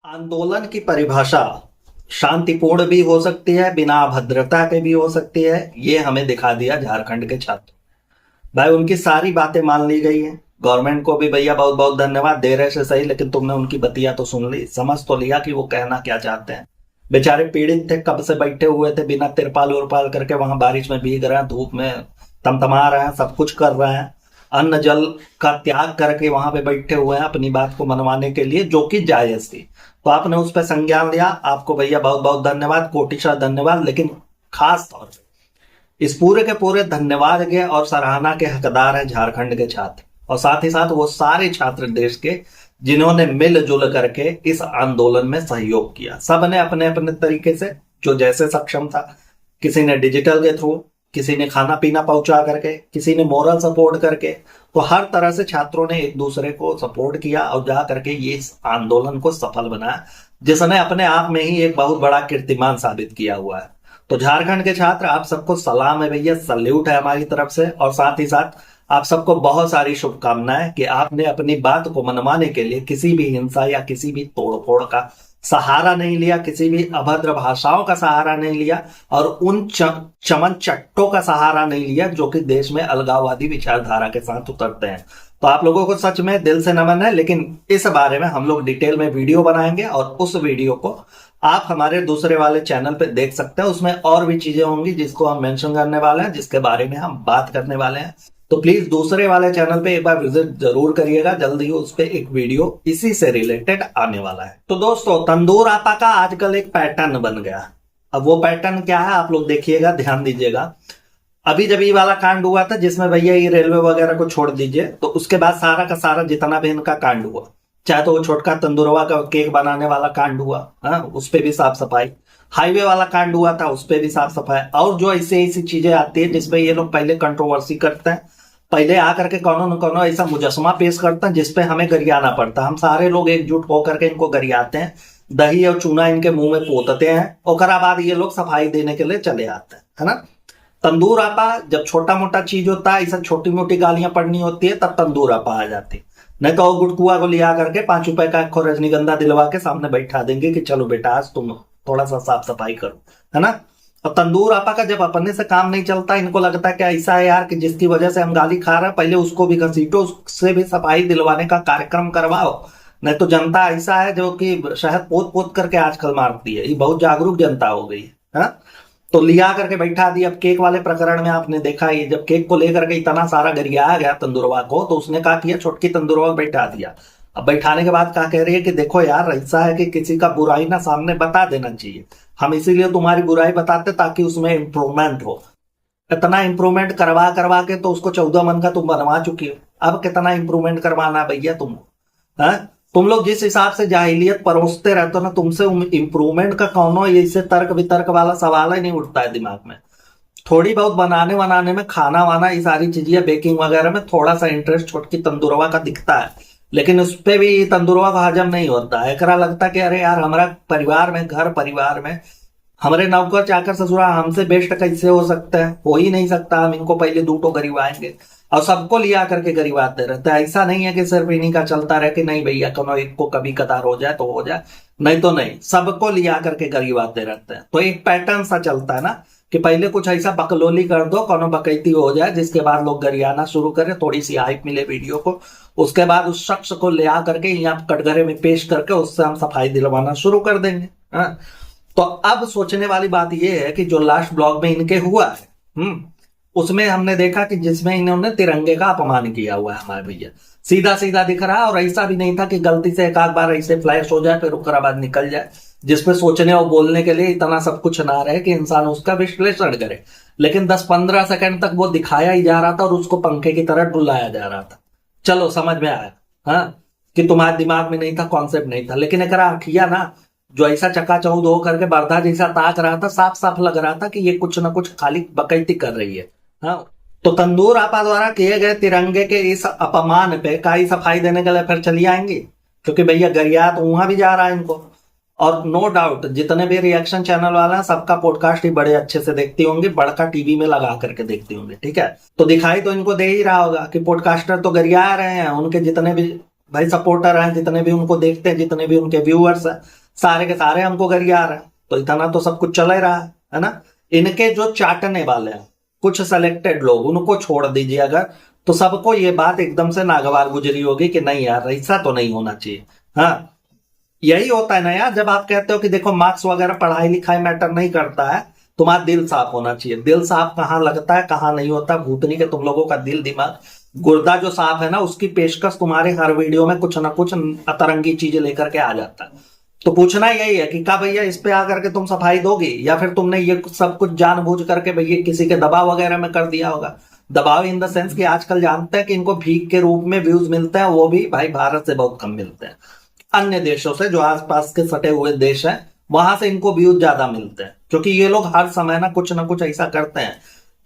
आंदोलन की परिभाषा शांतिपूर्ण भी हो सकती है, बिना अभद्रता के भी हो सकती है। ये हमें दिखा दिया झारखंड के छात्र। भाई उनकी सारी बातें मान ली गई हैं। गवर्नमेंट को भी भैया बहुत बहुत धन्यवाद, दे रहे से सही, लेकिन तुमने उनकी बतिया तो सुन ली, समझ तो लिया कि वो कहना क्या चाहते हैं। बेचारे पीड़ित थे, कब से बैठे हुए थे बिना तिरपाल उरपाल करके, वहां बारिश में भीग रहे हैं, धूप में तमतमा रहे हैं, सब कुछ कर रहे हैं, अन्न जल का त्याग करके वहां पे बैठे हुए हैं अपनी बात को मनवाने के लिए, जो कि जायज थी। तो आपने उस पर संज्ञान लिया, आपको भैया बहुत बहुत धन्यवाद, कोटिशा धन्यवाद। लेकिन खास तौर पे इस पूरे के पूरे धन्यवाद के और सराहना के हकदार हैं झारखंड के छात्र, और साथ ही साथ वो सारे छात्र देश के जिन्होंने मिलजुल करके इस आंदोलन में सहयोग किया। सब ने अपने अपने तरीके से जो जैसे सक्षम था, किसी ने डिजिटल के थ्रू, किसी ने खाना पीना पहुंचा करके, किसी ने मोरल सपोर्ट करके, तो हर तरह से छात्रों ने एक दूसरे को सपोर्ट किया और जा करके ये इस आंदोलन को सफल बनाया, जिसने अपने आप में ही एक बहुत बड़ा कीर्तिमान साबित किया हुआ है। तो झारखंड के छात्र, आप सबको सलाम है भैया, सल्यूट है हमारी तरफ से, और साथ ही साथ आप सबको बहुत सारी शुभकामनाएं कि आपने अपनी बात को मनवाने के लिए किसी भी हिंसा या किसी भी तोड़फोड़ का सहारा नहीं लिया, किसी भी अभद्र भाषाओं का सहारा नहीं लिया, और उन चमन चट्टों का सहारा नहीं लिया जो कि देश में अलगाववादी विचारधारा के साथ उतरते हैं। तो आप लोगों को सच में दिल से नमन है। लेकिन इस बारे में हम लोग डिटेल में वीडियो बनाएंगे, और उस वीडियो को आप हमारे दूसरे वाले चैनल पे देख सकते हैं। उसमें और भी चीजें होंगी जिसको हम मेंशन करने वाले हैं, जिसके बारे में हम बात करने वाले हैं। तो प्लीज दूसरे वाले चैनल पे एक बार विजिट जरूर करिएगा, जल्दी ही उस पे एक वीडियो इसी से रिलेटेड आने वाला है। तो दोस्तों, तंदूर आपा का आजकल एक पैटर्न बन गया। अब वो पैटर्न क्या है आप लोग देखिएगा, ध्यान दीजिएगा। अभी जब ये वाला कांड हुआ था जिसमें भैया ये रेलवे वगैरह को छोड़ दीजिए, तो उसके बाद सारा का सारा जितना भी इनका कांड हुआ, चाहे तो वो छोटका तंदूरवा का केक बनाने वाला कांड हुआ, उस पे भी साफ सफाई, हाईवे वाला कांड हुआ था उस पे भी साफ सफाई, और जो ऐसी ऐसी चीजें आती है जिसपे ये लोग पहले कंट्रोवर्सी करते हैं, पहले आकर के कोनो न कोनो ऐसा मुजस्समा पेश करते हैं जिसपे हमें गरियाना पड़ता है। हम सारे लोग एकजुट होकर के इनको गरियाते हैं, दही और चूना इनके मुंह में पोतते हैं, और बाद ये लोग सफाई देने के लिए चले आते हैं, है ना। तंदूर आपा जब छोटा मोटा चीज होता है, ऐसा छोटी मोटी गालियां पड़नी होती है, तब तंदूर आपा आ जाती है। नहीं तो गुटकुआ को लिया करके 5 रुपए का एक रजनीगंधा दिलवा के सामने बैठा देंगे कि चलो बेटा आज तुम थोड़ा सा साफ सफाई करो, है ना। और तंदूर आपा का जब अपने से काम नहीं चलता, इनको लगता है कि ऐसा है यार कि जिसकी वजह से हम गाली खा रहे हैं, पहले उसको भी घसीटो, उससे भी सफाई दिलवाने का कार्यक्रम करवाओ। नहीं तो जनता ऐसा है जो कि शहद पोत पोत करके आजकल मारती है, ये बहुत जागरूक जनता हो गई है। तो लिया करके बैठा दिया। अब केक वाले प्रकरण में आपने देखा, ये जब केक को लेकर के इतना सारा गरियाया गया तंदुरवा को, तो उसने कहा किया, छोटकी तंदुरवा को बैठा दिया। अब बैठाने के बाद क्या कह रही है कि देखो यार, ऐसा है कि किसी का बुराई ना सामने बता देना चाहिए, हम इसीलिए तुम्हारी बुराई बताते ताकि उसमें इंप्रूवमेंट हो। इतना इंप्रूवमेंट करवा करवा के तो उसको 14 मन का तुम बनवा चुकी हो, अब कितना इंप्रूवमेंट करवाना भैया तुमको, है। तुम लोग जिस हिसाब से जाहिलियत परोसते रहते हो ना, तुमसे इंप्रूवमेंट का कौनो ऐसे तर्क वितर्क वाला सवाल ही नहीं उठता है दिमाग में। थोड़ी बहुत बनाने बनाने में, खाना वाना, ये सारी चीजें बेकिंग वगैरह में थोड़ा सा इंटरेस्ट छोटकी तंदुरवा का दिखता है, लेकिन उस पर भी तंदुरवा का हजम नहीं होता है। एकरा लगता है कि अरे यार, हमारा परिवार में, घर परिवार में हमारे नौकर चाकर ससुरा हमसे बेस्ट कैसे हो सकता है, हो ही नहीं सकता। हम इनको पहले दूटो गरीबाएंगे, और सबको लिया करके गरीबाते रहते हैं। ऐसा नहीं है कि सिर्फ इन्हीं का चलता रहे कि नहीं भैया कोनो एक को कभी कदार हो जाए तो हो जाए, नहीं तो नहीं, सबको लिया करके गरीबाते रहते हैं। तो एक पैटर्न सा चलता है ना कि पहले कुछ ऐसा बकलोली कर दो, कोनो बकैती हो जाए, जिसके बाद लोग गरियाना शुरू करें, थोड़ी सी हाइप मिले वीडियो को, उसके बाद उस शख्स को ले करके यहाँ कटघरे में पेश करके उससे हम सफाई दिलवाना शुरू कर देंगे। तो अब सोचने वाली बात यह है कि जो लास्ट ब्लॉग में इनके हुआ है, उसमें हमने देखा कि जिसमें इन्होंने तिरंगे का अपमान किया हुआ है हमारे भैया, सीधा सीधा दिख रहा है। और ऐसा भी नहीं था कि गलती से एक आध बार ऐसे फ्लैश हो जाए फिर उसके बाद निकल जाए, जिसपे सोचने और बोलने के लिए इतना सब कुछ ना रहे कि इंसान उसका विश्लेषण करे। लेकिन 10-15 सेकंड तक वो दिखाया ही जा रहा था और उसको पंखे की तरह डुलाया जा रहा था। चलो समझ में आया, हाँ, कि तुम्हारे दिमाग में नहीं था, कॉन्सेप्ट नहीं था। लेकिन एक किया ना, जो ऐसा चकाचौंध हो करके बर्दा जैसा ताक रहा था, साफ साफ लग रहा था कि ये कुछ ना कुछ खाली बकैती कर रही है। हाँ, तो तंदूर आपा द्वारा किए गए तिरंगे के इस अपमान पे काई सफाई देने के लिए फिर चली आएंगी, क्योंकि भैया गरिया तो वहां भी जा रहा है इनको। और नो डाउट जितने भी रिएक्शन चैनल वाला है, सबका पॉडकास्ट ही बड़े अच्छे से देखती होंगी, बड़का टीवी में लगा करके देखती होंगी, ठीक है। तो दिखाई तो इनको दे ही रहा होगा कि पॉडकास्टर तो गरिया रहे हैं, उनके जितने भी भाई सपोर्टर हैं, जितने भी उनको देखते हैं, जितने भी उनके व्यूअर्स हैं, सारे के सारे हमको गरिया रहे हैं। तो इतना तो सब कुछ चल ही रहा है ना। इनके जो चाटने वाले हैं कुछ सेलेक्टेड लोग, उनको छोड़ दीजिए अगर, तो सबको ये बात एकदम से नागवार गुजरी होगी कि नहीं यार ऐसा तो नहीं होना चाहिए। हाँ, यही होता है ना यार, जब आप कहते हो कि देखो मार्क्स वगैरह पढ़ाई लिखाई मैटर नहीं करता है, तुम्हारा दिल साफ होना चाहिए। दिल साफ कहाँ लगता है कहाँ नहीं होता, भूतनी के तुम लोगों का दिल दिमाग गुर्दा जो साफ है ना, उसकी पेशकश तुम्हारे हर वीडियो में कुछ ना कुछ अतरंगी चीजें लेकर के आ जाता है। तो पूछना यही है कि क्या भैया इस पे आकर के तुम सफाई दोगी, या फिर तुमने ये सब कुछ जानबूझ करके भैया किसी के दबाव वगैरह में कर दिया होगा। दबाव इन द सेंस कि आजकल जानते हैं कि इनको भीख के रूप में व्यूज मिलते हैं, वो भी भाई भारत से बहुत कम मिलते हैं। अन्य देशों से जो आसपास के सटे हुए देश हैं वहां से इनको व्यूज ज्यादा मिलते हैं, क्योंकि ये लोग हर समय ना कुछ ऐसा करते हैं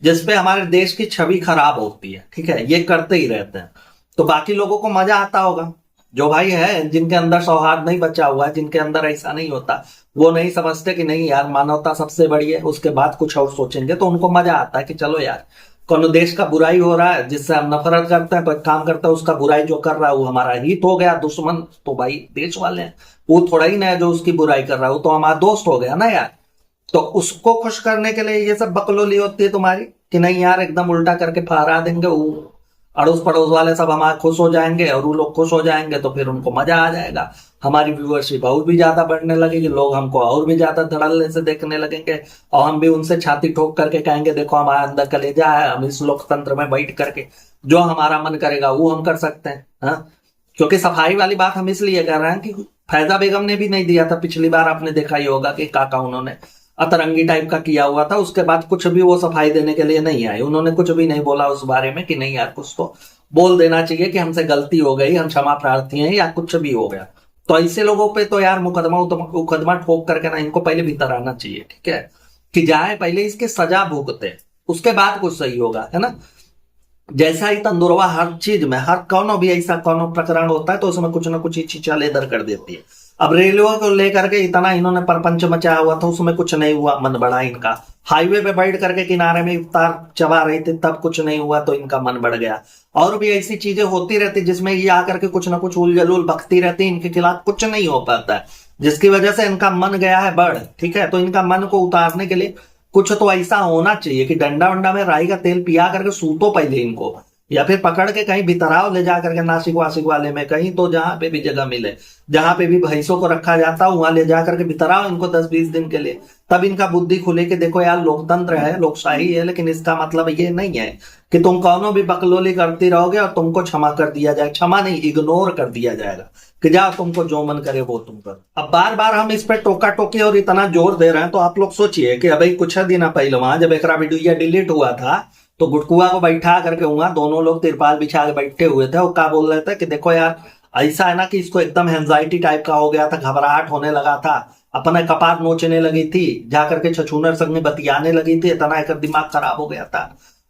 जिसपे हमारे देश की छवि खराब होती है। ठीक है, ये करते ही रहते हैं। तो बाकी लोगों को मजा आता होगा, जो भाई है जिनके अंदर सौहार्द नहीं बचा हुआ है, जिनके अंदर ऐसा नहीं होता, वो नहीं समझते कि नहीं यार मानवता सबसे बड़ी है, उसके बाद कुछ और सोचेंगे, तो उनको मजा आता है कि चलो यार कोनो देश का बुराई हो रहा है जिससे हम नफरत करते हैं, तो एक काम करते हैं उसका बुराई जो कर रहा है वो हमारा हित हो गया, दुश्मन तो भाई देश वाले हैं, वो थोड़ा ही ना है जो उसकी बुराई कर रहा है, वो तो हमारा दोस्त हो गया ना यार। तो उसको खुश करने के लिए ये सब बकलोली होती है तुम्हारी कि नहीं यार एकदम उल्टा करके फहरा देंगे, वो अड़ोस पड़ोस वाले सब हमारे खुश हो जाएंगे और वो लोग खुश हो जाएंगे, तो फिर उनको मजा आ जाएगा, हमारी व्यूअरशिप और भी ज्यादा बढ़ने लगेगी, लोग हमको और भी ज्यादा धड़ल्ले से देखने लगेंगे, और हम भी उनसे छाती ठोक करके कहेंगे देखो हमारे अंदर कलेजा है, हम इस लोकतंत्र में बैठ करके जो हमारा मन करेगा वो हम कर सकते हैं। हाँ, क्योंकि सफाई वाली बात हम इसलिए कर रहे हैं कि फैजा बेगम ने भी नहीं दिया था पिछली बार, आपने देखा ही होगा कि काका उन्होंने अतरंगी टाइप का किया हुआ था, उसके बाद कुछ भी वो सफाई देने के लिए नहीं आए, उन्होंने कुछ भी नहीं बोला उस बारे में कि नहीं यार कुछ तो बोल देना चाहिए कि हमसे गलती हो गई, हम क्षमा प्रार्थी हैं या कुछ भी हो गया। तो ऐसे लोगों पे तो यार मुकदमा ठोक करके ना इनको पहले भीतर आना चाहिए। ठीक है, कि जाए पहले इसके सजा भुगते, उसके बाद कुछ सही होगा, है ना। जैसा ही तंदुरवा हर चीज में, हर कौनो भी ऐसा कौनो प्रकरण होता है तो उसमें कुछ ना कुछ चीचा लेदर कर देती है। अब रेलवे को लेकर के इतना इन्होंने परपंच मचाया हुआ था, उसमें कुछ नहीं हुआ, मन बढ़ा इनका। हाईवे पे बैठ करके किनारे में इफ्तार चबा रहे थे तब कुछ नहीं हुआ तो इनका मन बढ़ गया। और भी ऐसी चीजें होती रहती जिसमें ये आकर के कुछ ना कुछ उलझुल बकती रहती, इनके खिलाफ कुछ नहीं हो पाता है, जिसकी वजह से इनका मन गया है बढ़। ठीक है, तो इनका मन को उतारने के लिए कुछ तो ऐसा होना चाहिए कि डंडा वंडा में राई का तेल पिया करके सूतो पहले इनको, या फिर पकड़ के कहीं भितराव ले जा करके नासिक वासिक वाले में कहीं, तो जहां पे भी जगह मिले, जहां पे भी भैंसों को रखा जाता वहां ले जा करके भितराव इनको 10-20 दिन के लिए, तब इनका बुद्धि खुले कि देखो यार लोकतंत्र है, लोकशाही है, लेकिन इसका मतलब ये नहीं है कि तुम कौनो भी बकलोली करती रहोगे और तुमको क्षमा कर दिया जाए, क्षमा नहीं इग्नोर कर दिया जाएगा कि जाओ तुमको जो मन करे वो तुम करो। अब बार बार हम इस पे टोका टोकी और इतना जोर दे रहे हैं, तो आप लोग सोचिए कि अभी कुछ दिन पहले वहां जब एक वीडियो डिलीट हुआ था तो गुटकुआ को बैठा करके वहां दोनों लोग तिरपाल बिछा के बैठे हुए थे और क्या बोल रहे थे कि देखो यार ऐसा है ना कि इसको एकदम एंजाइटी टाइप का हो गया था, घबराहट होने लगा था, अपने कपार नोचने लगी थी, जाकर के छछूनर संग में बतियाने लगी थी, इतना एक दिमाग खराब हो गया था।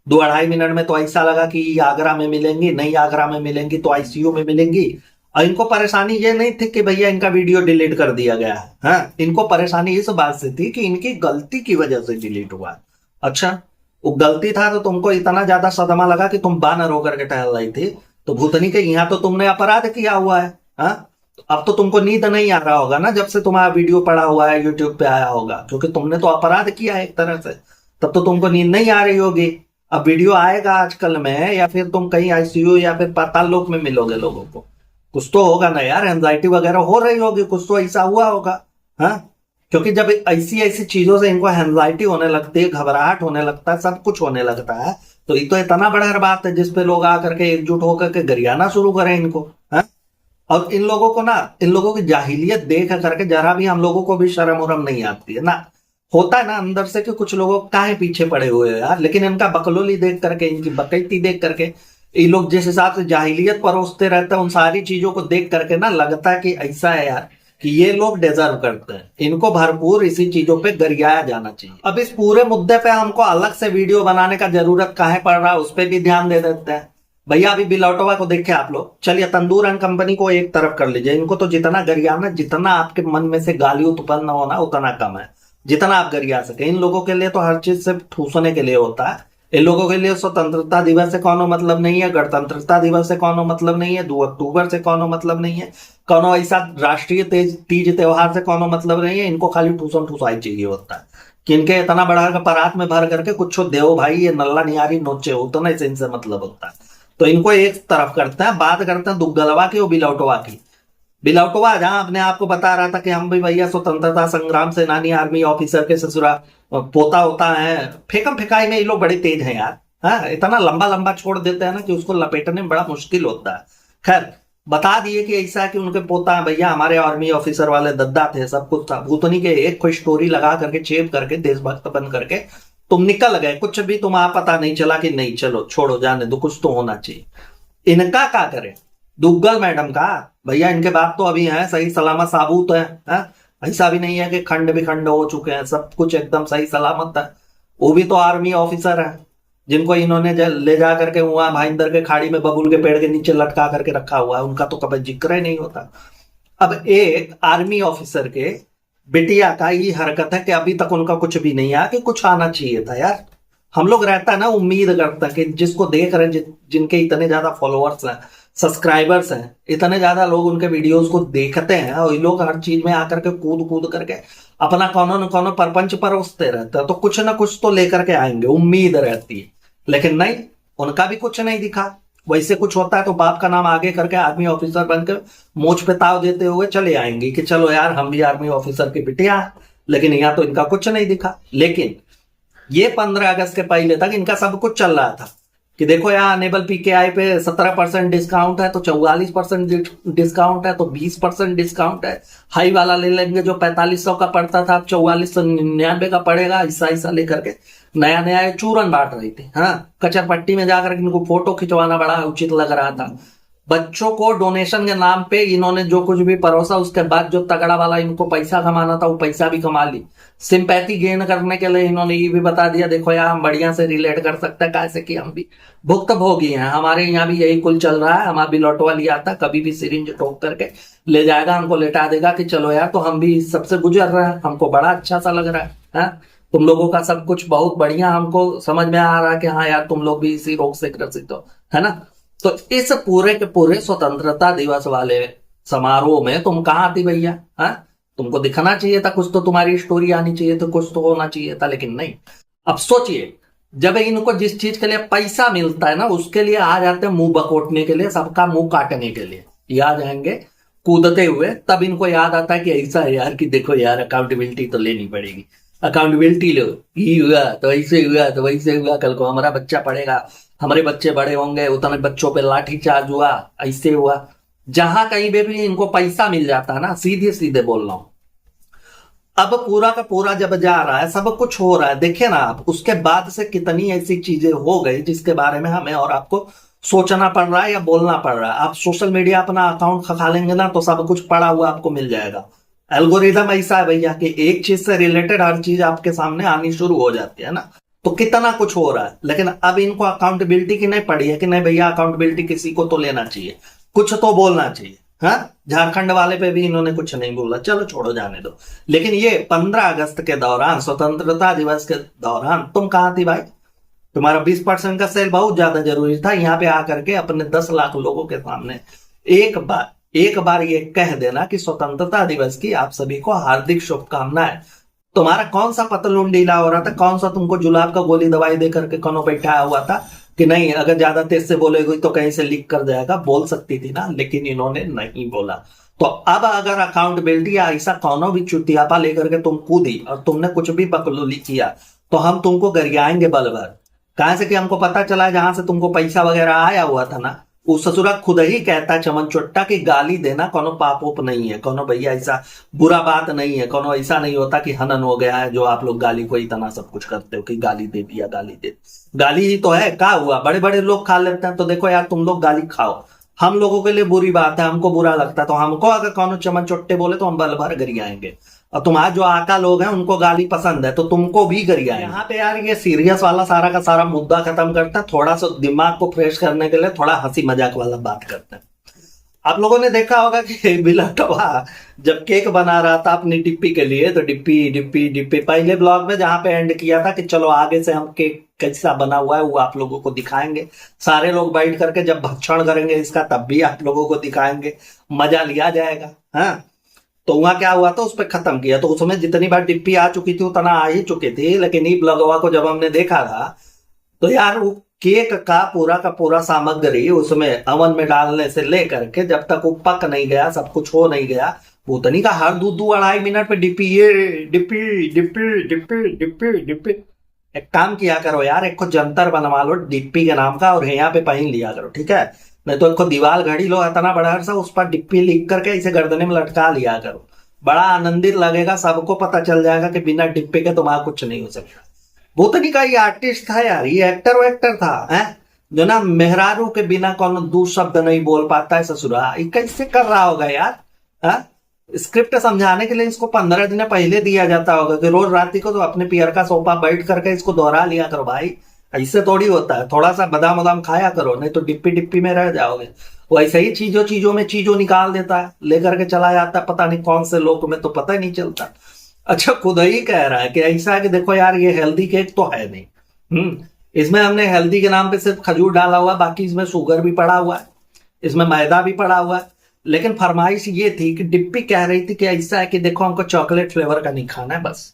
2-2.5 मिनट में तो ऐसा लगा कि आगरा में मिलेंगी, नहीं आगरा में मिलेंगी तो आईसीयू में मिलेंगी। और इनको परेशानी ये नहीं थी कि भैया इनका वीडियो डिलीट कर दिया गया है, हाँ, इनको परेशानी इस बात से थी कि इनकी गलती की वजह से डिलीट हुआ। अच्छा, वो गलती था तो तुमको इतना ज्यादा सदमा लगा कि तुम बानर होकर के टहल रही थी, तो भूतनी के यहाँ तो तुमने अपराध किया हुआ है। हाँ, अब तो तुमको नींद नहीं आ रहा होगा ना जब से तुम्हारा वीडियो पड़ा हुआ है यूट्यूब पे आया होगा, क्योंकि तुमने तो अपराध किया है एक तरह से, तब तो तुमको नींद नहीं आ रही होगी। अब वीडियो आएगा आजकल में, या फिर तुम कहीं आईसीयू या फिर पाताल लोक में मिलोगे लोगों को, कुछ तो होगा ना यार, एंजाइटी वगैरह हो रही होगी, कुछ तो ऐसा हुआ होगा। हाँ, क्योंकि जब ऐसी ऐसी चीजों से इनको एंजाइटी होने लगती है, घबराहट होने लगता है, सब कुछ होने लगता है, तो ये तो इतना बड़ा बात है जिसपे लोग आकर के एकजुट होकर के गरियाना शुरू करें इनको। हाँ, और इन लोगों को ना, इन लोगों की जाहिलियत देख करके जरा भी हम लोगों को भी शर्म उरम नहीं आती है ना। होता है ना अंदर से कि कुछ लोगों काहे पीछे पड़े हुए हैं यार, लेकिन इनका बकलोली देख करके, इनकी बकैती देख करके, ये लोग जिस हिसाब से जाहिलियत परोसते रहते हैं, उन सारी चीजों को देख करके ना लगता है कि ऐसा है यार कि ये लोग डिजर्व करते हैं, इनको भरपूर इसी चीजों पे गरियाया जाना चाहिए। अब इस पूरे मुद्दे पे हमको अलग से वीडियो बनाने का जरूरत काहे पड़ रहा है, उस पर भी ध्यान दे देते हैं। भैया अभी बिलौटवा को देखे आप लोग, चलिए तंदूर एंड कंपनी को एक तरफ कर लीजिए, इनको तो जितना गरियाना, जितना आपके मन में से गाली उत्पन्न होना उतना कम है, जितना आप गरिया सके। इन लोगों के लिए तो हर चीज से ठूसने के लिए होता है, इन लोगों के लिए स्वतंत्रता दिवस से कोनो मतलब नहीं है, गणतंत्रता दिवस से कोनो मतलब नहीं है, 2 अक्टूबर से कोनो मतलब नहीं है, कोनो ऐसा राष्ट्रीय तीज त्योहार से कोनो मतलब नहीं है। इनको खाली ठूसम ठूसाई चाहिए होता है कि इनके इतना बड़ा परात में भर करके कुछ देव भाई, ये नल्ला निहारी नोचे होता ना, इनसे मतलब होता है। तो इनको एक तरफ करते हैं, बात करते हैं दुग्गलवा की और बिलौटवा की। बिलौटवा जहां अपने आप को बता रहा था कि हम भी भैया स्वतंत्रता संग्राम सेनानी आर्मी ऑफिसर के ससुरा पोता होता है, फेकम फेकाई में ये लोग बड़े तेज हैं यार। हाँ, इतना लंबा लंबा छोड़ देते हैं ना कि उसको लपेटने में बड़ा मुश्किल होता है। खैर, बता दिए कि ऐसा है कि उनके पोता भैया हमारे आर्मी ऑफिसर वाले दद्दा थे, सब कुछ था। भूतनी के एक कोई स्टोरी लगा करके चेप करके देशभक्त बन करके तुम निकल गए, कुछ भी तुम्हारा पता नहीं चला कि नहीं चलो छोड़ो जाने दो, कुछ तो होना चाहिए। इनका क्या करे दुग्गल मैडम का, भैया इनके बाप तो अभी हैं सही सलामत साबुत है? ऐसा भी नहीं है कि खंड विखंड हो चुके हैं, सब कुछ एकदम सही सलामत है। वो भी तो आर्मी ऑफिसर है जिनको इन्होंने ले जा करके वहां भाईंदर के खाड़ी में बबूल के पेड़ के नीचे लटका करके रखा हुआ है, उनका तो कभी जिक्र ही नहीं होता। अब एक आर्मी ऑफिसर के बिटिया का ये हरकत है कि अभी तक उनका कुछ भी नहीं आया, कि कुछ आना चाहिए था यार। हम लोग रहता है ना, उम्मीद करता है कि जिसको देख रहे हैं, जिनके इतने ज्यादा फॉलोअर्स हैं, सब्सक्राइबर्स हैं, इतने ज्यादा लोग उनके वीडियोस को देखते हैं और ये लोग हर चीज में आकर के कूद कूद करके अपना कोनो न कोनो परपंच परोसते रहते हैं, तो कुछ ना कुछ तो लेकर के आएंगे, उम्मीद रहती है। लेकिन नहीं, उनका भी कुछ नहीं दिखा। वैसे कुछ होता है तो बाप का नाम आगे करके आर्मी ऑफिसर बनकर मोच पे ताव देते हुए चले आएंगे कि चलो यार हम भी आर्मी ऑफिसर की बिटिया है। लेकिन यहाँ तो इनका कुछ नहीं दिखा। लेकिन ये 15 अगस्त के पहले तक इनका सब कुछ चल रहा था कि देखो यार अनेबल पीकेआई पे 17% डिस्काउंट है, तो 44% डिस्काउंट है, तो 20% डिस्काउंट है। हाई वाला ले लेंगे जो 4500 का पड़ता था, अब 4499 का पड़ेगा। ऐसा ऐसा लेकर के नया नया चूरन बांट रही थी। हाँ, कचरपट्टी में जाकर इनको फोटो खिंचवाना बड़ा उचित लग रहा था। बच्चों को डोनेशन के नाम पे इन्होंने जो कुछ भी परोसा, उसके बाद जो तगड़ा वाला इनको पैसा कमाना था वो पैसा भी कमा ली। सिंपैथी गेन करने के लिए इन्होंने ये भी बता दिया देखो यार हम बढ़िया से रिलेट कर सकते हैं, कैसे कि हम भी भुक्तभोगी हैं, हमारे यहाँ भी यही कुल चल रहा है। हमारा भी लौटवा लिया था, कभी भी सिरिंज ठोक करके ले जाएगा, हमको लेटा देगा कि चलो यार तो हम भी इस सबसे गुजर रहे हैं, हमको बड़ा अच्छा सा लग रहा है। तुम लोगों का सब कुछ बहुत बढ़िया, हमको समझ में आ रहा है कि हाँ यार तुम लोग भी इसी रोग से ग्रसित हो, है ना। तो इस पूरे के पूरे स्वतंत्रता दिवस वाले समारोह में तुम कहाँ थी भैया? तुमको दिखना चाहिए था, कुछ तो तुम्हारी स्टोरी आनी चाहिए था, कुछ तो होना चाहिए था, लेकिन नहीं। अब सोचिए, जब इनको जिस चीज के लिए पैसा मिलता है ना, उसके लिए आ जाते हैं मुंह बकोटने के लिए, सबका मुंह काटने के लिए ये आ जाएंगे कूदते हुए। तब इनको याद आता है कि ऐसा है यार कि देखो यार अकाउंटेबिलिटी तो लेनी पड़ेगी, अकाउंटेबिलिटी लो। ये हुआ तो ऐसे हुआ तो वैसे हुआ, कल को हमारा बच्चा पढ़ेगा, हमारे बच्चे बड़े होंगे, उतने बच्चों पे लाठी चार्ज हुआ, ऐसे हुआ। जहां कहीं पे भी इनको पैसा मिल जाता है ना, सीधे सीधे बोल रहा हूं। अब पूरा का पूरा जब जा रहा है, सब कुछ हो रहा है, देखिए ना आप, उसके बाद से कितनी ऐसी चीजें हो गई जिसके बारे में हमें और आपको सोचना पड़ रहा है या बोलना पड़ रहा है। आप सोशल मीडिया अपना अकाउंट खा लेंगे ना, तो सब कुछ पड़ा हुआ आपको मिल जाएगा। एल्गोरिदम ऐसा है भैया कि एक चीज से रिलेटेड हर चीज आपके सामने आनी शुरू हो जाती है ना, तो कितना कुछ हो रहा है। लेकिन अब इनको अकाउंटेबिलिटी की नहीं पड़ी है कि नहीं भैया अकाउंटेबिलिटी किसी को तो लेना चाहिए, कुछ तो बोलना चाहिए। हाँ, झारखंड वाले पे भी इन्होंने कुछ नहीं बोला, चलो छोड़ो जाने दो। लेकिन ये 15 अगस्त के दौरान, स्वतंत्रता दिवस के दौरान तुम कहां थी भाई? तुम्हारा 20% का सेल बहुत ज्यादा जरूरी था। यहाँ पे आकर के अपने 10 लाख लोगों के सामने एक बार ये कह देना कि स्वतंत्रता दिवस की आप सभी को हार्दिक शुभकामनाएं। तुम्हारा कौन सा पतलून ढीला हो रहा था, कौन सा तुमको जुलाब का गोली दवाई दे करके कौन बैठाया हुआ था कि नहीं अगर ज्यादा तेज से बोलेगी तो कहीं से लीक कर जाएगा? बोल सकती थी ना, लेकिन इन्होंने नहीं बोला। तो अब अगर अकाउंटेबिलिटी या ऐसा कौनो भी चुतियापा लेकर के तुम कूदी और तुमने कुछ भी बकलोली किया, तो हम तुमको गरियाएंगे बल भर। कहां से कि हमको पता चला जहां से तुमको पैसा वगैरह आया हुआ था ना, उस ससुरा खुद ही कहता चमन चुट्टा की गाली देना कोनो पापोप नहीं है, कोनो भैया ऐसा बुरा बात नहीं है, कोनो ऐसा नहीं होता कि हनन हो गया है जो आप लोग गाली को इतना सब कुछ करते हो कि गाली दे दिया, गाली दे। गाली ही तो है, क्या हुआ? बड़े बड़े लोग खा लेते हैं, तो देखो यार तुम लोग गाली खाओ, हम लोगों के लिए बुरी बात है, हमको बुरा लगता है, तो हमको अगर कोनो चमन चुट्टे बोले तो हम बल भर गरियाएंगे। और तुम्हारे जो आका लोग हैं उनको गाली पसंद है तो तुमको भी गरियाएंगे। यहाँ पे यार ये सीरियस वाला सारा का सारा मुद्दा खत्म करता है, थोड़ा सा दिमाग को फ्रेश करने के लिए थोड़ा हंसी मजाक वाला बात करते हैं। आप लोगों ने देखा होगा कि बिलटवा जब केक बना रहा था अपनी डिप्पी के लिए, तो डिप्पी डिप्पी डिप्पी पहले ब्लॉग में जहां पे एंड किया था कि चलो आगे से हम केक कैसा बना हुआ है वो आप लोगों को दिखाएंगे। सारे लोग बैठ करके जब भक्षण करेंगे इसका तब भी आप लोगों को दिखाएंगे, मजा लिया जाएगा। हाँ, तो वहां क्या हुआ था, उस पर खत्म किया। तो उसमें जितनी बार डिप्पी आ चुकी थी उतना आ ही चुकी थी, लेकिन ई ब्लॉगवा को जब हमने देखा था तो यार वो केक का पूरा सामग्री उसमें अवन में डालने से लेकर के जब तक वो पक नहीं गया, सब कुछ हो नहीं गया, भूतनी का हर 2-2 2.5 मिनट पे डिप्पी, ये DP DP DP DP DP. एक काम किया करो यार, एक को जंतर बनवा लो डिप्पी के नाम का और यहाँ पे पहन लिया करो, ठीक है? नहीं तो एक को दीवार घड़ी लो इतना बड़ा सा, उस पर डिप्पी लिख करके इसे गर्दने में लटका लिया करो। बड़ा आनंदित लगेगा, सबको पता चल जाएगा कि बिना डिप्पी के तुम्हारा कुछ नहीं हो सकता। भूतनी का ये आर्टिस्ट था यार, ये एक्टर था, है जो ना मेहरारू के बिना कौन दो शब्द नहीं बोल पाता है ससुरा, ये कैसे कर रहा होगा यार? है स्क्रिप्ट समझाने के लिए इसको 15 दिन पहले दिया जाता होगा कि रोज रात को तो अपने पियर का सोफा बैठ करके इसको दोहरा लिया करो भाई। ऐसे थोड़ी होता है, थोड़ा सा बादाम वादाम खाया करो, नहीं तो डिप्पी डिप्पी में रह जाओगे। वैसे ही चीजों में चीजों निकाल देता है, लेकर के चला जाता है पता नहीं कौन से लोक में, तो पता ही नहीं चलता। अच्छा, खुद ही कह रहा है कि ऐसा है कि देखो यार ये हेल्दी केक तो है नहीं, इसमें हमने हेल्दी के नाम पे सिर्फ खजूर डाला हुआ, बाकी इसमें शुगर भी पड़ा हुआ है, इसमें मैदा भी पड़ा हुआ है। लेकिन फरमाइश ये थी कि डिप्पी कह रही थी कि ऐसा है कि देखो हमको चॉकलेट फ्लेवर का नहीं खाना है बस।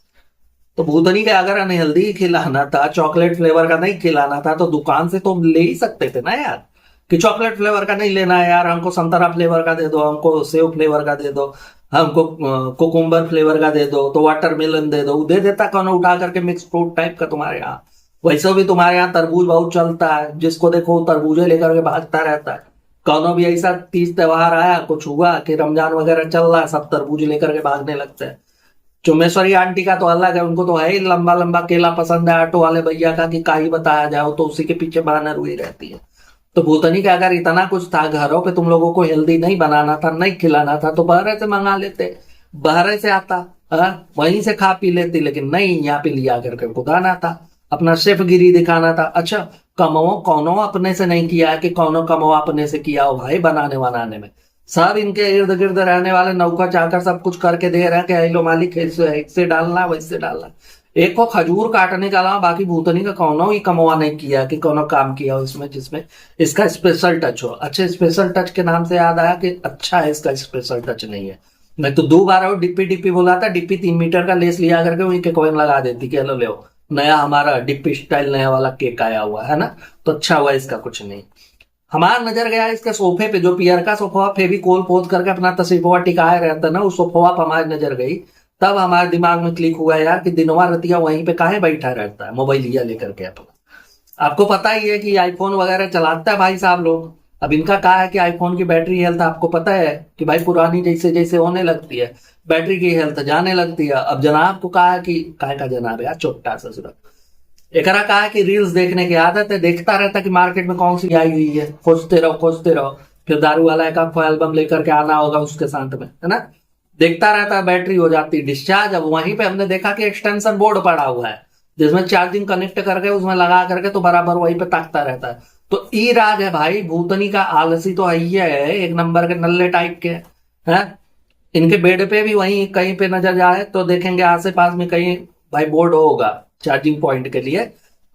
तो भूतनी के अगर अनहेल्दी खिलाना था, चॉकलेट फ्लेवर का नहीं खिलाना था, तो दुकान से तो ले ही सकते थे ना यार, कि चॉकलेट फ्लेवर का नहीं लेना है यार, हमको संतरा फ्लेवर का दे दो, हमको सेव फ्लेवर का दे दो, हमको कोकुम्बर फ्लेवर का दे दो, तो वाटरमेलन दे दो, दे देता कौन उठा करके मिक्स फ्रूट टाइप का तुम्हारे यहाँ। वैसे भी तुम्हारे यहाँ तरबूज बहुत चलता है, जिसको देखो तरबूजे लेकर के भागता रहता है। कौनो भी ऐसा तीज त्योहार आया, कुछ हुआ कि रमजान वगैरह चल रहा है, सब तरबूज लेकर के भागने लगते हैं। चुमेश्वरी आंटी का तो अलग है, उनको तो है ही लंबा लंबा केला पसंद है, ऑटो वाले भैया का कि ही बताया जाओ, तो उसी के पीछे बहाना हुई रहती है। तो भूतनी का अगर इतना कुछ था, घरों पे तुम लोगों को हेल्दी नहीं बनाना था, नहीं खिलाना था, तो बहरे से मंगा लेते, बहरे से आता, वहीं से खा पी लेती, लेकिन नहीं, यहाँ पे लिया करके खुदाना था, अपना शेफगिरी दिखाना था। अच्छा, कमो कौनो अपने से नहीं किया है कि कौनो कमो अपने से किया हो भाई, बनाने बनाने में सब इनके इर्द गिर्द रहने वाले नौकर चाकर सब कुछ करके दे रहे हैं कि लो मालिक ऐसे डालना वैसे डालना। एक को खजूर काटने के अलावा बाकी भूतनी का कौनो ही कमवा नहीं किया कि कौनो काम किया हो इसमें जिसमें इसका स्पेशल टच हो। अच्छे स्पेशल टच के नाम से याद आया कि अच्छा है, इसका स्पेशल टच नहीं है। मैं तो 2 बार और डिप्पी डिप्पी बोला था, डिप्पी 3 मीटर का लेस लिया करके वहीं के कोइन लगा देती कि लो ले नया हमारा डिप्पी स्टाइल नया वाला केक आया हुआ है ना, तो अच्छा हुआ, इसका कुछ नहीं। हमारा नजर गया इसके सोफे पे, जो पियर का सोफा फेविकोल पोत करके अपना तस्वीर टिकाया रहता ना, उस सोफा पर हमारी नजर गई। तब हमारे दिमाग में क्लिक हुआ यार कि दिनवा रतिया वहीं पे काहे बैठा रहता है मोबाइल लिया लेकर के अपना। आपको पता ही है कि आईफोन वगैरह चलाता है भाई साहब लोग। अब इनका कहा है कि आईफोन की बैटरी हेल्थ आपको पता है कि भाई पुरानी जैसे जैसे होने लगती है, बैटरी की हेल्थ जाने लगती है। अब जनाब को कहा है कि काहे का जनाब यार, छोटा सा सूरत एकरा कहा है कि रील्स देखने की आदत है, देखता रहता कि मार्केट में कौन सी आई हुई है, खोजते रहो, फिर दारू वाला एक आपको एल्बम लेकर के आना होगा उसके साथ में, है ना, देखता रहता है, बैटरी हो जाती है डिस्चार्ज। अब वहीं पे हमने देखा कि एक्सटेंशन बोर्ड पड़ा हुआ है जिसमें चार्जिंग कनेक्ट करके उसमें लगा करके तो बराबर वहीं पे ताकता रहता है। तो ई राज है भाई, भूतनी का आलसी तो है, एक नंबर के नल्ले टाइप के हैं। इनके बेड पे भी वहीं कहीं पे नजर जाए तो देखेंगे आसे पास में कहीं भाई बोर्ड होगा चार्जिंग पॉइंट के लिए,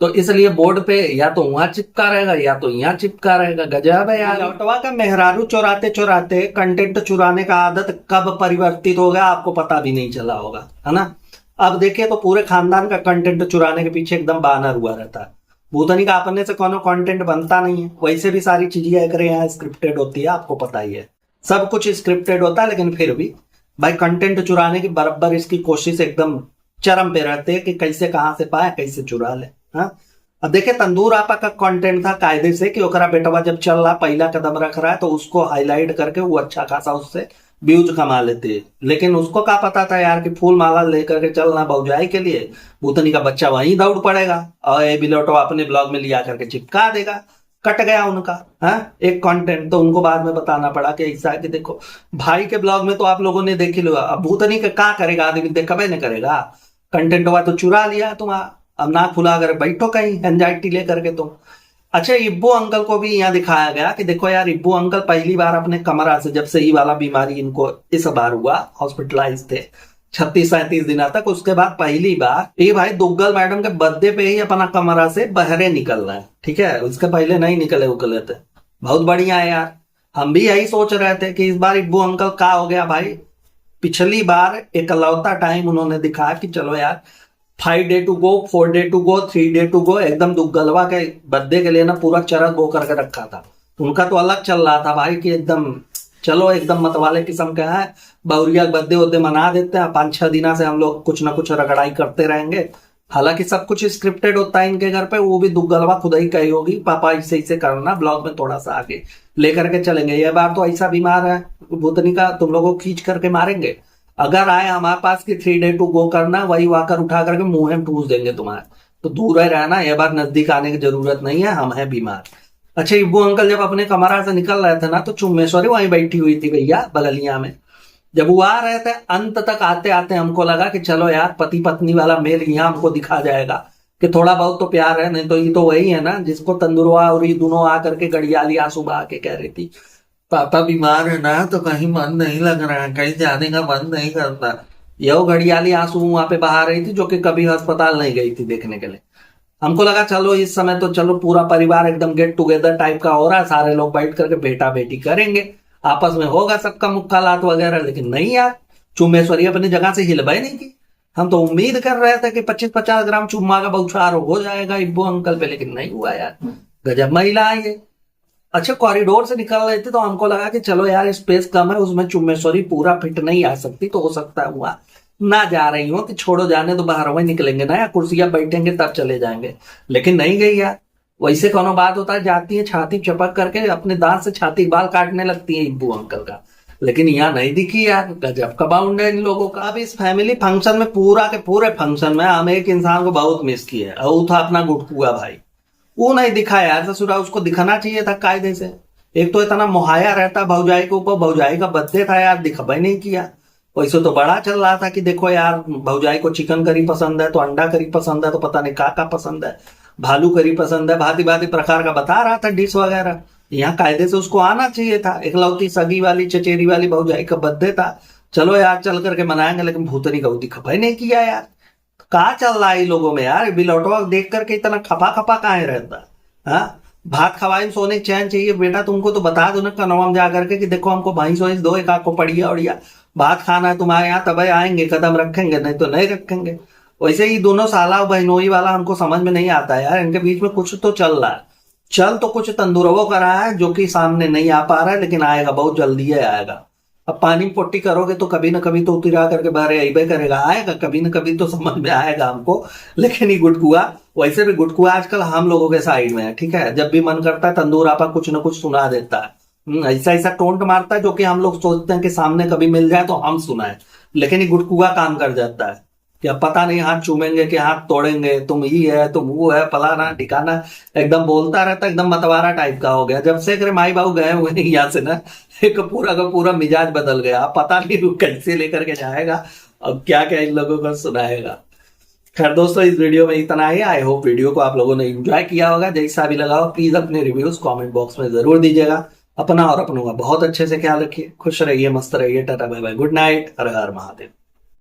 तो इसलिए बोर्ड पे या तो वहां चिपका रहेगा या तो यहाँ चिपका रहेगा। गजब है यार। लौटवा का मेहरारू चुराते चुराते कंटेंट चुराने का आदत कब परिवर्तित हो गया आपको पता भी नहीं चला होगा, है ना। अब देखिए तो पूरे खानदान का कंटेंट चुराने के पीछे एकदम बानर हुआ रहता है। भूतनी का अपने से कोनो कंटेंट बनता नहीं है, वैसे भी सारी चीजें एक यहाँ स्क्रिप्टेड होती है, आपको पता ही है, सब कुछ स्क्रिप्टेड होता है। लेकिन फिर भी भाई कंटेंट चुराने की बराबर इसकी कोशिश एकदम चरम पे रहते हैं कि कैसे कहां से पाए, कैसे चुरा ले। हाँ, अब देखे तंदूर आपा का कंटेंट था कायदे से कि ओकरा बेटवा जब चल रहा पहला कदम रख रहा है तो उसको हाईलाइट करके वो अच्छा खासा उससे व्यूज कमा लेते। लेकिन उसको क्या पता था यार कि फूल माला लेकर के चलना भौजाई के लिए, भूतनी का बच्चा वहीं दौड़ पड़ेगा और ये बिलोटो अपने ब्लॉग में लिया करके चिपका देगा। कट गया उनका एक कंटेंट। तो उनको बाद में बताना पड़ा कि ऐसा कि देखो भाई के ब्लॉग में तो आप लोगों ने देख ही लिया, अब भूतनी का क्या करेगा आदमी, देखबे नहीं करेगा, कंटेंट हुआ तो चुरा लिया तुम्हारा, अब नाक फुला कर बैठो कहीं एंजाइटी लेकर के तुम। अच्छा, इब्बू अंकल को भी यहाँ दिखाया गया कि देखो यार इब्बू अंकल पहली बार अपने कमरा से जब से ही वाला बीमारी इनको इस बार हुआ, हॉस्पिटलाइज थे, 36-37 दिन तक। उसके बाद पहली बार ये भाई दुग्गल मैडम के बर्थडे पे ही अपना कमरा से बहरे निकल रहे हैं, ठीक है, उसके पहले नहीं निकले उकले थे। बहुत बढ़िया है यार। हम भी यही सोच रहे थे कि इस बार इब्बू अंकल का हो गया भाई। पिछली बार इकलौता टाइम उन्होंने दिखाया कि चलो यार 5 day to go, 4 day to go, 3 day to go, एकदम दुग्गलवा के बर्थडे के लिए ना पूरा चरक बो करके रखा था। उनका तो अलग चल रहा था भाई कि एकदम चलो एकदम मतवाले किस्म का है, बहुरिया बर्थडे वड्डे मना देते हैं, 5-6 दिना से हम लोग कुछ ना कुछ रगड़ाई करते रहेंगे। हालांकि सब कुछ स्क्रिप्टेड होता है इनके घर पे, वो भी दुग्गलवा खुद ही कही होगी पापा इसे इसे करना, ब्लॉग में थोड़ा सा आगे लेकर के चलेंगे। ये बार तो ऐसा बीमार है भूतनी का, तुम लोगों को खींच करके मारेंगे। अगर आए हमारे पास की 3 डे टू गो करना, वही वाकर उठा करके मुंह में ठूस देंगे तुम्हारे। तो दूर ही रहना, ये बार नजदीक आने की जरूरत नहीं है, हम हैं बीमार। अच्छा, इब्बू अंकल जब अपने कमरा से निकल रहे थे ना, तो चुम्मेश्वरी वहीं बैठी हुई थी भैया बगलिया में। जब वो आ रहे थे अंत तक आते आते हमको लगा कि चलो यार पति पत्नी वाला मेल यहाँ हमको दिखा जाएगा कि थोड़ा बहुत तो प्यार है। नहीं तो ये तो वही है ना जिसको तंदुरवा और ये दोनों आकर के गड़ियाली आंसू बहा के कह रही थी पापा बीमार है ना, तो कहीं मन नहीं लग रहा है, कहीं जाने का मन नहीं करता। यह घड़ियाली आंसू वहां पे बहा रही थी, जो कि कभी अस्पताल नहीं गई थी देखने के लिए। हमको लगा चलो इस समय तो चलो पूरा परिवार एकदम गेट टुगेदर टाइप का हो रहा है, सारे लोग बैठ करके बेटा बेटी करेंगे, आपस में होगा सबका मुक्कालात वगैरह। लेकिन नहीं यार, चुम्मेश्वरी अपनी जगह से हिलवाई नहीं की। हम तो उम्मीद कर रहे थे कि 25-50 ग्राम चुम्मा का बौछार हो जाएगा इब्बू अंकल पे, लेकिन नहीं हुआ यार। गजब महिला है ये। अच्छा, कॉरिडोर से निकल रहे थे तो हमको लगा कि चलो यार स्पेस कम है, उसमें चुम्मेश्वरी पूरा फिट नहीं आ सकती, तो हो सकता है हुआ ना जा रही हो कि छोड़ो जाने तो बाहर वही निकलेंगे ना, या कुर्सियां बैठेंगे तब चले जाएंगे। लेकिन नहीं गई यार। वैसे कोनो बात होता है, जाती है छाती चपक करके अपने दांत से छाती बाल काटने लगती है इब्बू अंकल का, लेकिन यहाँ नहीं दिखी यार। गजब का बाउंड है इन लोगों का। अब इस फैमिली फंक्शन में पूरा के पूरे फंक्शन में हम एक इंसान को बहुत मिस किए, और वो था अपना गुटकुआ भाई। वो नहीं दिखा यार ससुरा, उसको दिखाना चाहिए था कायदे से। एक तो इतना मुहाया रहता भौजाई के ऊपर, भौजाई का बर्थडे था यार, दिखा ही नहीं किया। वैसे तो बड़ा चल रहा था कि देखो यार भौजाई को चिकन करी पसंद है तो अंडा करी पसंद है, तो पता नहीं का पसंद है, भालू करी पसंद है, भांति भांति प्रकार का बता रहा था डिश वगैरह। यहाँ कायदे से उसको आना चाहिए था। इकलौती सगी वाली चचेरी वाली भौजाई का बर्थडे था, चलो यार चल करके मनाएंगे, लेकिन भूतनी का दिखा ही नहीं किया यार। कहा चल रहा है लोगों में यार, बिलौटवा देख करके इतना खपा खपा कहाँ रहता। हाँ, भात खवाई सोने चैन चाहिए बेटा, तुमको तो बता दो ना कनवा में जा करके कि देखो हमको भैंस वैंस दो, एक आपको पड़िया उड़िया भात खाना है तुम्हारे यहाँ, तब आएंगे कदम रखेंगे, नहीं तो नहीं रखेंगे। वैसे ही दोनों साला बहनोई वाला हमको समझ में नहीं आता यार, इनके बीच में कुछ तो चल रहा है। चल तो कुछ तंदुरवो कर रहा है जो कि सामने नहीं आ पा रहा है, लेकिन आएगा बहुत जल्दी है आएगा। अब पानी पोटी करोगे तो कभी ना कभी तो उतरा करके बाहर अबे करेगा, आएगा कभी ना कभी तो समझ में आएगा हमको। लेकिन ये गुटकुआ, वैसे भी गुटकुआ आजकल हम लोगों के साइड में है, ठीक है। जब भी मन करता है तंदूर आपा कुछ ना कुछ सुना देता है, ऐसा ऐसा टोंट मारता है जो कि हम लोग सोचते हैं कि सामने कभी मिल जाए तो हम सुनाए, लेकिन ये गुटकुआ काम कर जाता है कि अब पता नहीं हाथ चूमेंगे कि हाथ तोड़ेंगे, तुम ही है तुम वो है फलाना ठिकाना, एकदम बोलता रहता, एकदम मतवारा टाइप का हो गया। जब से अगर माई बाबू गए हुए यहाँ से ना, एक पूरा का पूरा मिजाज बदल गया। अब पता नहीं वो कैसे लेकर के जाएगा, अब क्या क्या इन लोगों को सुनाएगा। खैर दोस्तों, इस वीडियो में इतना ही। आई होप वीडियो को आप लोगों ने एंजॉय किया होगा। जैसा भी लगा हो प्लीज अपने रिव्यूज कमेंट बॉक्स में जरूर दीजिएगा। अपना और अपनों का बहुत अच्छे से ख्याल रखिए, खुश रहिए, मस्त रहिए, ta-ta bye bye, good night, हर हर महादेव।